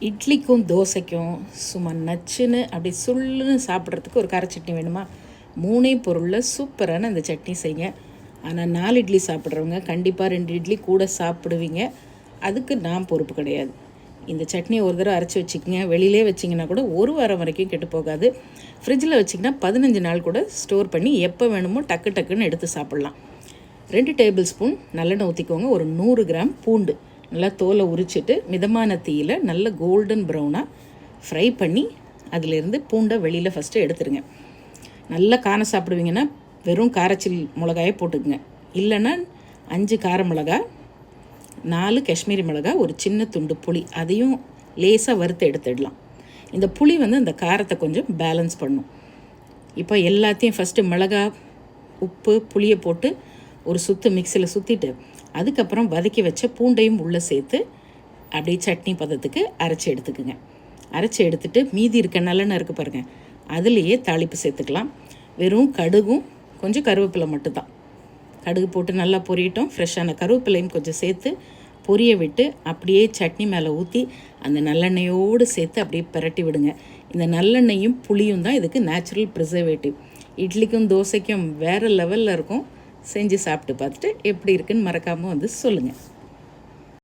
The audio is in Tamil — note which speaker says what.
Speaker 1: இட்லிக்கும் தோசைக்கும் சும்மா நச்சுன்னு அப்படி சுள்ளுன்னு சாப்பிட்றதுக்கு ஒரு கார சட்னி வேணுமா? 3 பொருளில் சூப்பரான அந்த சட்னி செய்யுங்க. ஆனால் 4 இட்லி சாப்பிட்றவங்க கண்டிப்பாக 2 இட்லி கூட சாப்பிடுவீங்க. அதுக்கு நான் பொறுப்பு கிடையாது. இந்த சட்னியை ஒரு தடவை அரைச்சி வச்சுக்கோங்க. வெளியிலே வச்சிங்கன்னா கூட 1 வாரம் வரைக்கும் கெட்டு போகாது. ஃப்ரிட்ஜில் வச்சிங்கன்னா 15 நாள் கூட ஸ்டோர் பண்ணி எப்போ வேணுமோ டக்கு டக்குன்னு எடுத்து சாப்பிட்லாம். 2 டேபிள் ஸ்பூன் நல்லெண்ணெய் ஊற்றிக்கோங்க. ஒரு 100 கிராம் பூண்டு நல்லா தோலை உரிச்சிட்டு மிதமான தீயில் நல்ல கோல்டன் ப்ரௌனாக ஃப்ரை பண்ணி அதிலேருந்து பூண்டை வெளியில் ஃபஸ்ட்டு எடுத்துருங்க. நல்லா காரம் சாப்பிடுவீங்கன்னா வெறும் காரச்சில் மிளகாயை போட்டுக்குங்க. இல்லைன்னா 5 கார மிளகா, 4 காஷ்மீரி மிளகா, ஒரு சின்ன துண்டு புளி, அதையும் லேசாக வறுத்து எடுத்துடலாம். இந்த புளி அந்த காரத்தை கொஞ்சம் பேலன்ஸ் பண்ணும். இப்போ எல்லாத்தையும் ஃபஸ்ட்டு மிளகா, உப்பு, புளியை போட்டு ஒரு சுற்று மிக்சியில் சுற்றிட்டு அதுக்கப்புறம் வதக்கி வச்ச பூண்டையும் உள்ளே சேர்த்து அப்படியே சட்னி பதத்துக்கு அரைச்சி எடுத்துக்குங்க. அரைச்சி எடுத்துகிட்டு மீதி இருக்க நல்லெண்ணெய் இருக்குது பாருங்கள், அதுலேயே தாளிப்பு சேர்த்துக்கலாம். வெறும் கடுகும் கொஞ்சம் கருவேப்பிலை மட்டும்தான். கடுகு போட்டு நல்லா பொரியட்டும். ஃப்ரெஷ்ஷான கருவேப்பிலையும் கொஞ்சம் சேர்த்து பொரிய விட்டு அப்படியே சட்னி மேலே ஊற்றி அந்த நல்லெண்ணெயோடு சேர்த்து அப்படியே பிரட்டி விடுங்க. இந்த நல்லெண்ணெயும் புளியும் தான் இதுக்கு நேச்சுரல் ப்ரிசர்வேட்டிவ். இட்லிக்கும் தோசைக்கும் வேறு லெவலில் இருக்கும். செஞ்சு சாப்பிட்டு பார்த்துட்டு எப்படி இருக்குன்னு மறக்காமல் சொல்லுங்கள்.